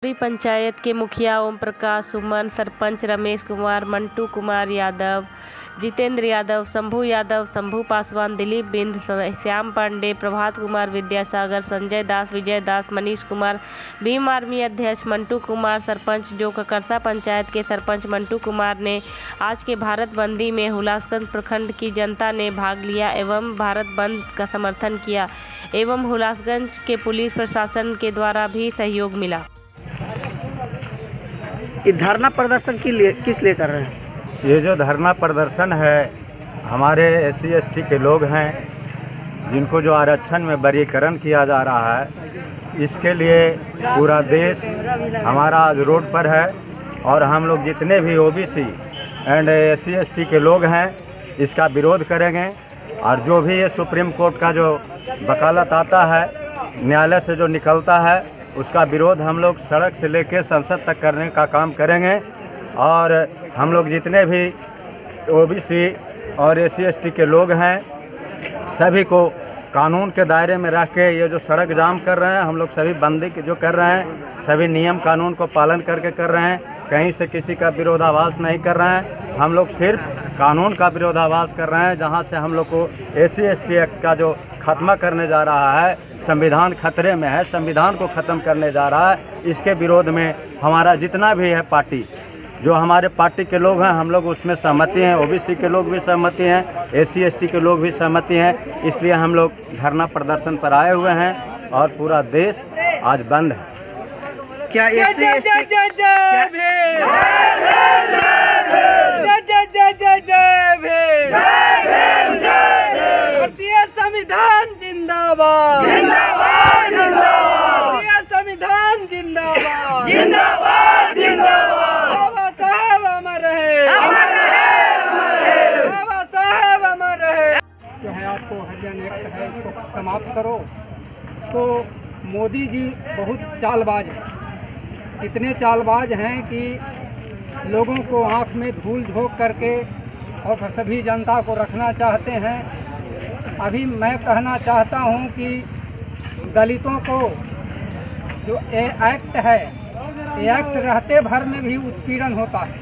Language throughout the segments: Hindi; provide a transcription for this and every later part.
पूरी पंचायत के मुखिया ओम प्रकाश, सुमन, सरपंच रमेश कुमार, मंटू कुमार यादव, जितेंद्र यादव, शंभू यादव, शंभू पासवान, दिलीप बिंद, श्याम पांडे, प्रभात कुमार, विद्यासागर, संजय दास, विजय दास, मनीष कुमार, भीम आर्मी अध्यक्ष मंटू कुमार, सरपंच जो ककरसा पंचायत के सरपंच मंटू कुमार ने आज के भारत बंदी में हुलासगंज प्रखंड की जनता ने भाग लिया एवं भारत बंद का समर्थन किया एवं हुलासगंज के पुलिस प्रशासन के द्वारा भी सहयोग मिला। ये धरना प्रदर्शन किस लिए कर रहे हैं? ये जो धरना प्रदर्शन है, हमारे SC/ST के लोग हैं जिनको जो आरक्षण में वर्गीकरण किया जा रहा है, इसके लिए पूरा देश हमारा आज रोड पर है और हम लोग जितने भी OBC एंड SC/ST के लोग हैं इसका विरोध करेंगे। और जो भी ये सुप्रीम कोर्ट का जो वकालत आता है, न्यायालय से जो निकलता है, उसका विरोध हम लोग सड़क से लेकर संसद तक करने का काम करेंगे। और हम लोग जितने भी OBC और SC/ST के लोग हैं सभी को कानून के दायरे में रख के ये जो सड़क जाम कर रहे हैं, हम लोग सभी बंदी जो कर रहे हैं सभी नियम कानून को पालन करके कर रहे हैं, कहीं से किसी का विरोधाभास नहीं कर रहे हैं। हम लोग सिर्फ कानून का विरोधाभास कर रहे हैं, जहां से हम लोग को SC/ST एक्ट का जो खत्म करने जा रहा है, संविधान खतरे में है, संविधान को ख़त्म करने जा रहा है। इसके विरोध में हमारा जितना भी है पार्टी, जो हमारे पार्टी के लोग हैं, हम लोग उसमें सहमति हैं, OBC के लोग भी सहमति हैं, SC/ST के लोग भी सहमति हैं। इसलिए हम लोग धरना प्रदर्शन पर आए हुए हैं और पूरा देश आज बंद है। क्या भारतीय संविधान जिंदाबाद, भारतीय संविधान जिंदाबाद, जिंदाबाद, जिंदाबाद। बाबा साहब अमर रहे, बाबा साहब अमर रहे। जो है आपको हरियाणा एक्ट है, इसको समाप्त करो। तो मोदी जी बहुत चालबाज हैं, इतने चालबाज हैं कि लोगों को आँख में धूल झोंक करके और सभी जनता को रखना चाहते हैं। अभी मैं कहना चाहता हूं कि दलितों को जो एक्ट है, ये एक्ट रहते भर में भी उत्पीड़न होता है।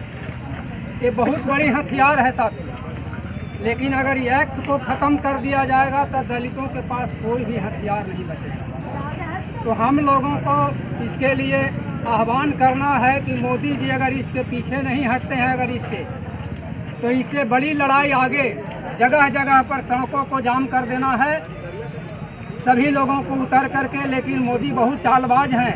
ये बहुत बड़ी हथियार है साथियों, लेकिन अगर ये एक्ट को ख़त्म कर दिया जाएगा तो दलितों के पास कोई भी हथियार नहीं बचेगा। तो हम लोगों को इसके लिए आह्वान करना है कि मोदी जी अगर इसके पीछे नहीं हटते हैं, अगर इसके तो इससे बड़ी लड़ाई आगे जगह जगह पर सड़कों को जाम कर देना है सभी लोगों को उतर करके। लेकिन मोदी बहुत चालबाज हैं।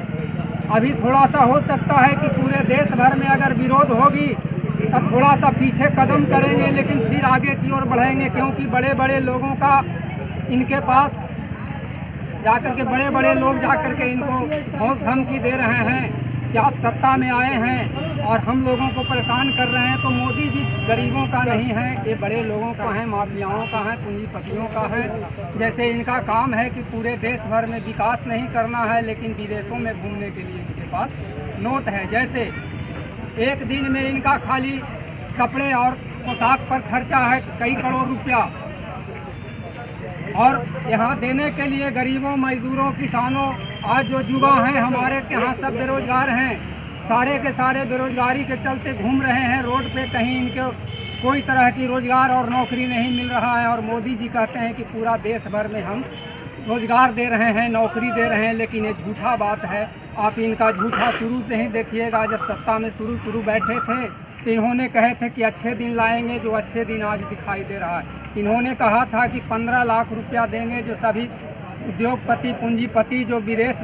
अभी थोड़ा सा हो सकता है कि पूरे देश भर में अगर विरोध होगी तो थोड़ा सा पीछे कदम करेंगे, लेकिन फिर आगे की ओर बढ़ेंगे, क्योंकि बड़े बड़े लोगों का इनके पास जाकर के बड़े बड़े लोग जाकर के इनको हौस धमकी दे रहे हैं कि आप सत्ता में आए हैं और हम लोगों को परेशान कर रहे हैं। तो मोदी जी गरीबों का नहीं है, ये बड़े लोगों का है, माफियाओं का है, पूंजीपतियों का है। जैसे इनका काम है कि पूरे देश भर में विकास नहीं करना है, लेकिन विदेशों में घूमने के लिए इनके पास नोट है। जैसे एक दिन में इनका खाली कपड़े और पोशाक पर खर्चा है कई करोड़ रुपया, और यहाँ देने के लिए गरीबों, मजदूरों, किसानों, आज जो युवा हैं हमारे यहाँ सब बेरोजगार हैं, सारे के सारे बेरोजगारी के चलते घूम रहे हैं रोड पे, कहीं इनको कोई तरह की रोजगार और नौकरी नहीं मिल रहा है। और मोदी जी कहते हैं कि पूरा देश भर में हम रोजगार दे रहे हैं, नौकरी दे रहे हैं, लेकिन ये झूठा बात है। आप इनका झूठा शुरू से ही देखिएगा। जब सत्ता में शुरू बैठे थे तो इन्होंने कहे थे कि अच्छे दिन लाएंगे, जो अच्छे दिन आज दिखाई दे रहा है। इन्होंने कहा था कि 15 लाख रुपया देंगे जो सभी उद्योगपति, पूंजीपति जो विदेश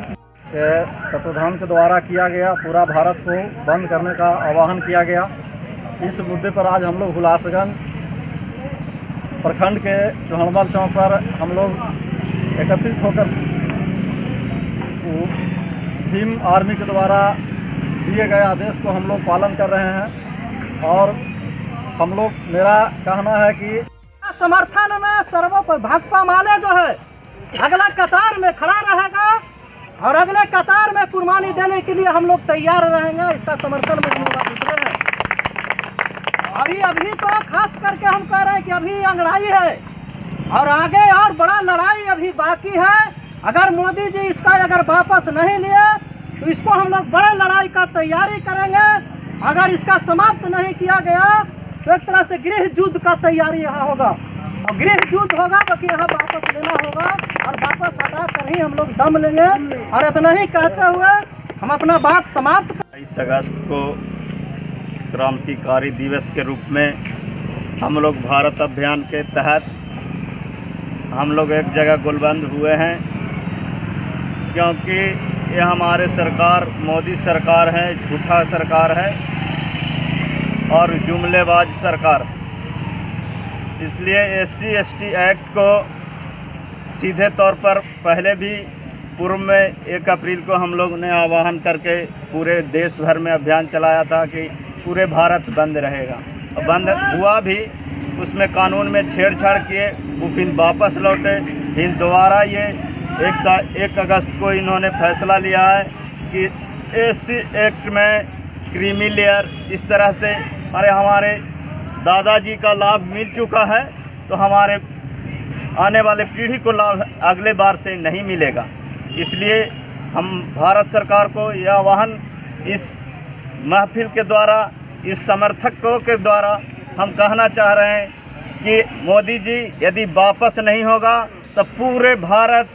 तत्वाधान के द्वारा किया गया, पूरा भारत को बंद करने का आह्वान किया गया। इस मुद्दे पर आज हम लोग हुलासगंज प्रखंड के चौहड़मल चौक पर हम लोग एकत्रित होकर भीम आर्मी के द्वारा दिए गए आदेश को हम लोग पालन कर रहे हैं। और हम लोग, मेरा कहना है कि समर्थन में सर्वोपरि भाकपा माले जो है अगला कतार में खड़ा रहेगा और अगले कतार में कुर्बानी देने के लिए हम लोग तैयार रहेंगे। इसका समर्थन में उतरे हैं। अभी तो खास करके हम कह रहे हैं कि अभी अंगड़ाई है और आगे और बड़ा लड़ाई अभी बाकी है। अगर मोदी जी इसका अगर वापस नहीं लिए तो इसको हम लोग बड़े लड़ाई का तैयारी करेंगे। अगर इसका समाप्त नहीं किया गया तो एक तरह से गृह युद्ध का तैयारी यहाँ होगा, और गृह युद्ध होगा तो कि यहाँ वापस लेना होगा, और वापस हटा कर ही हम लोग दम लेंगे। और इतना ही कहते हुए हम अपना बात समाप्त 22 अगस्त को क्रांतिकारी दिवस के रूप में हम लोग भारत अभियान के तहत हम लोग एक जगह गुलबंद हुए हैं, क्योंकि ये हमारे सरकार मोदी सरकार है, झूठा सरकार है और जुमलेबाज सरकार। इसलिए SC ST एक्ट को सीधे तौर पर पहले भी पूर्व में 1 अप्रैल को हम लोग ने आह्वान करके पूरे देश भर में अभियान चलाया था कि पूरे भारत बंद रहेगा, और बंद हुआ भी। उसमें कानून में छेड़छाड़ किए, वो फिर वापस लौटे। फिर दोबारा ये 1 अगस्त को इन्होंने फैसला लिया है कि SC एक्ट में क्रीमी लेयर इस तरह से हमारे दादाजी का लाभ मिल चुका है, तो हमारे आने वाले पीढ़ी को लाभ अगले बार से नहीं मिलेगा। इसलिए हम भारत सरकार को यह आह्वान इस महफिल के द्वारा, इस समर्थकों के द्वारा हम कहना चाह रहे हैं कि मोदी जी यदि वापस नहीं होगा तो पूरे भारत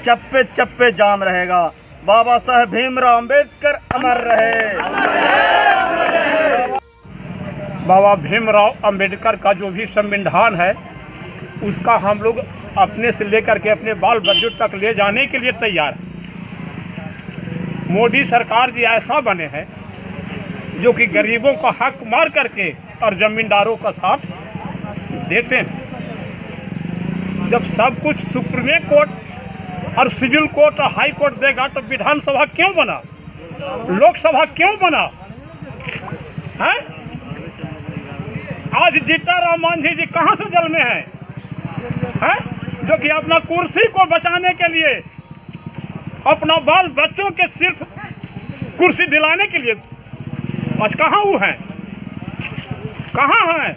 चप्पे चप्पे जाम रहेगा। बाबा साहेब भीमराव अंबेडकर अमर रहे। बाबा भीमराव अंबेडकर का जो भी संविधान है उसका हम लोग अपने से लेकर के अपने बाल बच्चों तक ले जाने के लिए तैयार हैं। मोदी सरकार जी ऐसा बने हैं जो कि गरीबों का हक मार करके और जमींदारों का साथ देते हैं। जब सब कुछ सुप्रीम कोर्ट और सिविल कोर्ट और हाई कोर्ट देगा तो विधानसभा क्यों बना, लोकसभा क्यों बना है? आज जीताराम मांझी जी कहाँ से जल में हैं? जो कि अपना कुर्सी को बचाने के लिए, अपना बाल बच्चों के सिर्फ कुर्सी दिलाने के लिए आज कहाँ वो हैं? कहाँ हैं?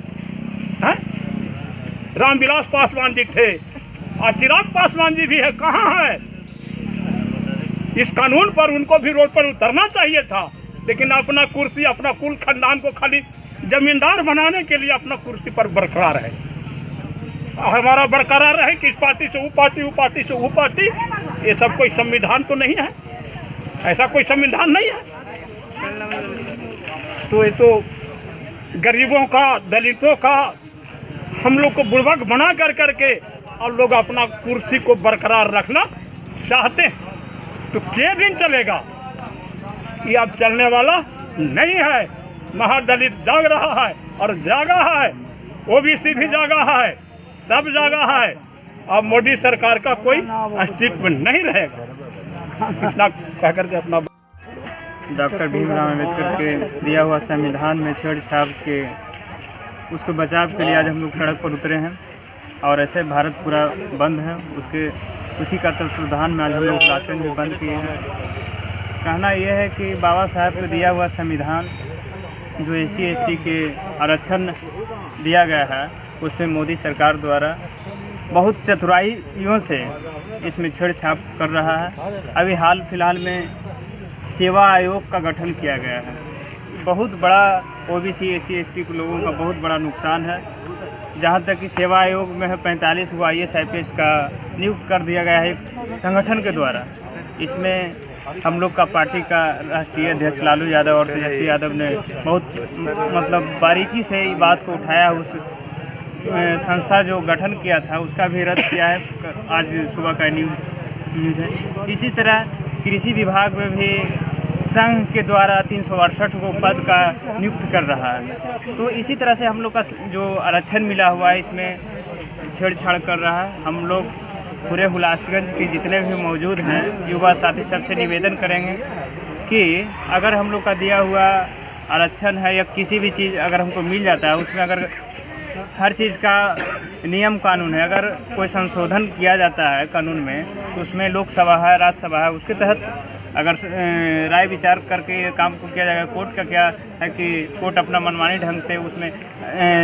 रामविलास पासवान जी थे, आज चिराग पासवान जी भी है, कहाँ है? इस कानून पर उनको भी रोड पर उतरना चाहिए था, लेकिन अपना कुर्सी, अपना कुल खानदान को खाली जमींदार बनाने के लिए अपना कुर्सी पर बरकरार है। हमारा बरकरार रहे कि इस पार्टी से वो पार्टी, वो पार्टी से वो पार्टी, ये सब कोई संविधान तो नहीं है, ऐसा कोई संविधान नहीं है। तो ये तो गरीबों का, दलितों का हम लोग को बुड़बक बना कर करके और लोग अपना कुर्सी को बरकरार रखना चाहते हैं। तो क्या दिन चलेगा? ये अब चलने वाला नहीं है। महादलित जाग रहा है और जागा है, OBC भी जागा है, सब जागा है। अब मोदी सरकार का कोई अस्तित्व नहीं रहेगा। इतना कह करके अपना डॉक्टर भीमराव अम्बेडकर के दिया हुआ संविधान में छेड़छाड़ के उसको बचाव के लिए आज हम लोग सड़क पर उतरे हैं, और ऐसे भारत पूरा बंद है। उसी का तत्वावधान में आज हम लोग राशन भी बंद किए हैं। कहना यह है कि बाबा साहब को दिया हुआ संविधान जो SC ST के आरक्षण दिया गया है, उसमें मोदी सरकार द्वारा बहुत चतुराइयों से इसमें छेड़छाड़ कर रहा है। अभी हाल फिलहाल में सेवा आयोग का गठन किया गया है। बहुत बड़ा OBC SC ST के लोगों का बहुत बड़ा नुकसान है। जहाँ तक कि सेवा आयोग में 45 को IAS IPS का नियुक्त कर दिया गया है एक संगठन के द्वारा। इसमें हम लोग का पार्टी का राष्ट्रीय अध्यक्ष लालू यादव और तेजस्वी यादव ने बहुत मतलब बारीकी से इस बात को उठाया। उस संस्था जो गठन किया था उसका भी रद्द किया है, आज सुबह का न्यूज़ है। इसी तरह कृषि विभाग में भी संघ के द्वारा 368 को पद का नियुक्त कर रहा है। तो इसी तरह से हम लोग का जो आरक्षण मिला हुआ है इसमें छेड़छाड़ कर रहा है। हम लोग पूरे हुलासगंज के जितने भी मौजूद हैं युवा साथी सबसे निवेदन करेंगे कि अगर हम लोग का दिया हुआ आरक्षण है या किसी भी चीज़ अगर हमको मिल जाता है, उसमें अगर हर चीज़ का नियम कानून है, अगर कोई संशोधन किया जाता है कानून में, तो उसमें लोकसभा है, राज्यसभा है, उसके तहत अगर राय विचार करके ये काम को किया जाएगा। कोर्ट का क्या है कि कोर्ट अपना मनमानी ढंग से उसमें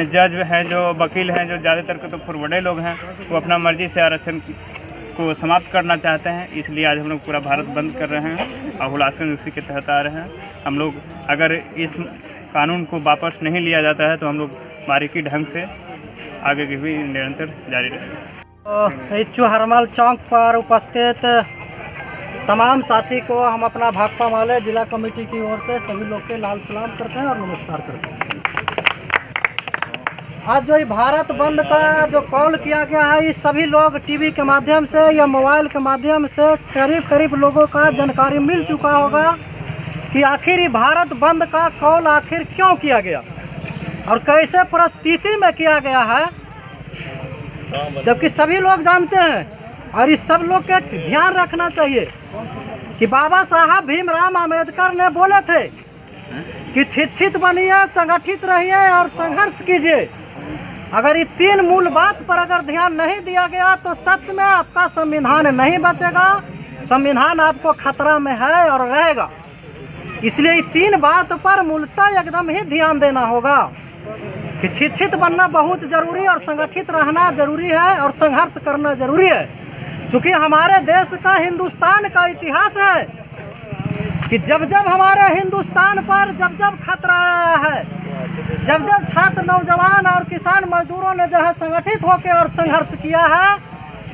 जज हैं, जो वकील हैं, जो ज़्यादातर के तो फॉरवर्डे लोग हैं, वो अपना मर्जी से आरक्षण उसको समाप्त करना चाहते हैं। इसलिए आज हम लोग पूरा भारत बंद कर रहे हैं और हुलासगंज उसी के तहत आ रहे हैं। हम लोग अगर इस कानून को वापस नहीं लिया जाता है तो हम लोग बारीकी ढंग से आगे की भी निरंतर जारी रहेंगे। चुहरमल चौक पर उपस्थित तमाम साथी को हम अपना भाकपा माले जिला कमेटी की ओर से सभी लोग के लाल सलाम करते हैं और नमस्कार करते हैं। आज जो ये भारत बंद का जो कॉल किया गया है, ये सभी लोग टीवी के माध्यम से या मोबाइल के माध्यम से करीब लोगों का जानकारी मिल चुका होगा कि आखिर ये भारत बंद का कॉल आखिर क्यों किया गया और कैसे परिस्थिति में किया गया है, जबकि सभी लोग जानते हैं। और इस सब लोग के ध्यान रखना चाहिए कि बाबा साहब भीमराव अम्बेडकर ने बोले थे कि शिक्षित बनिए, संगठित रहिए और संघर्ष कीजिए। अगर ये तीन मूल बात पर अगर ध्यान नहीं दिया गया तो सच में आपका संविधान नहीं बचेगा, संविधान आपको खतरा में है और रहेगा। इसलिए ये तीन बात पर मूलतः एकदम ही ध्यान देना होगा कि शिक्षित बनना बहुत जरूरी और संगठित रहना जरूरी है और संघर्ष करना जरूरी है। क्योंकि हमारे देश का, हिंदुस्तान का इतिहास है कि जब हमारे हिंदुस्तान पर जब खतरा आया है, जब छात्र, नौजवान और किसान मजदूरों ने जो है संगठित होकर और संघर्ष किया है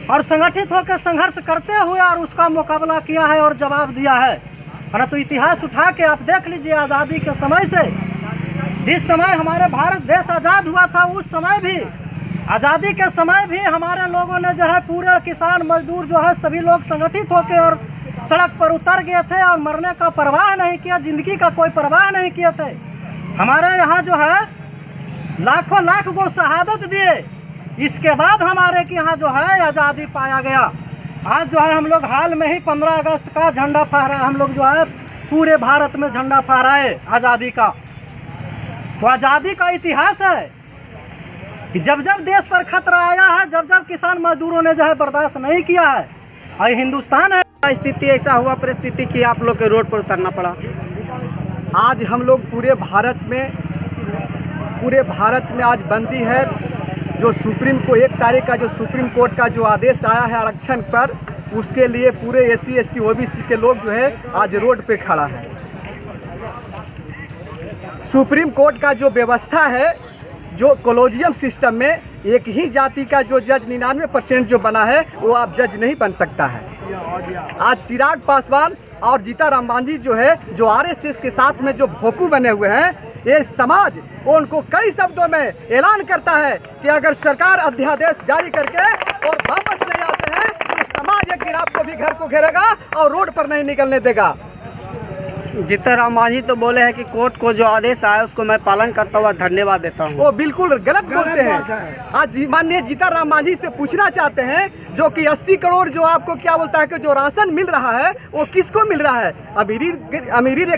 और संगठित होकर संघर्ष करते हुए और उसका मुकाबला किया है और जवाब दिया है। है तो इतिहास उठा के आप देख लीजिए, आज़ादी के समय से जिस समय हमारे भारत देश आज़ाद हुआ था, उस समय भी, आज़ादी के समय भी हमारे लोगों ने जो है पूरे किसान मजदूर जो है सभी लोग संगठित होकर और सड़क पर उतर गए थे और मरने का परवाह नहीं किया, जिंदगी का कोई परवाह नहीं किए थे। हमारे यहाँ जो है लाख को शहादत दिए, इसके बाद हमारे के यहाँ जो है आज़ादी पाया गया। आज जो है हम लोग हाल में ही 15 अगस्त का झंडा फहराए, हम लोग जो है पूरे भारत में झंडा फहराए आज़ादी का। तो आज़ादी का इतिहास है कि जब देश पर खतरा आया है, जब किसान मजदूरों ने जो है बर्दाश्त नहीं किया है, और हिंदुस्तान है। स्थिति ऐसा हुआ परिस्थिति कि आप लोग के रोड पर उतरना पड़ा। आज हम लोग पूरे भारत में आज बंदी है। जो सुप्रीम को 1 तारीख का जो सुप्रीम कोर्ट का जो आदेश आया है आरक्षण पर, उसके लिए पूरे SC ST OBC के लोग जो है आज रोड पे खड़ा है। सुप्रीम कोर्ट का जो व्यवस्था है, जो कॉलेजियम सिस्टम में एक ही जाति का जो जज 99% जो बना है वो आप जज नहीं बन सकता है। आज चिराग पासवान और जीताराम मांझी जो है, जो RSS के साथ में जो भोंकू बने हुए हैं, ये समाज उनको कई शब्दों में ऐलान करता है कि अगर सरकार अध्यादेश जारी करके और वापस नहीं आते हैं तो समाज एक दिन आपको भी घर को घेरेगा और रोड पर नहीं निकलने देगा। जीताराम मांझी तो बोले हैं कि कोर्ट को जो आदेश आया उसको मैं पालन करता हुआ धन्यवाद देता हूँ। वो बिल्कुल गलत बोलते हैं। आज माननीय जीताराम मांझी से पूछना चाहते हैं जो कि 80 करोड़ जो आपको क्या बोलता है कि जो राशन मिल रहा है वो किसको मिल रहा है? अमीरी रेखा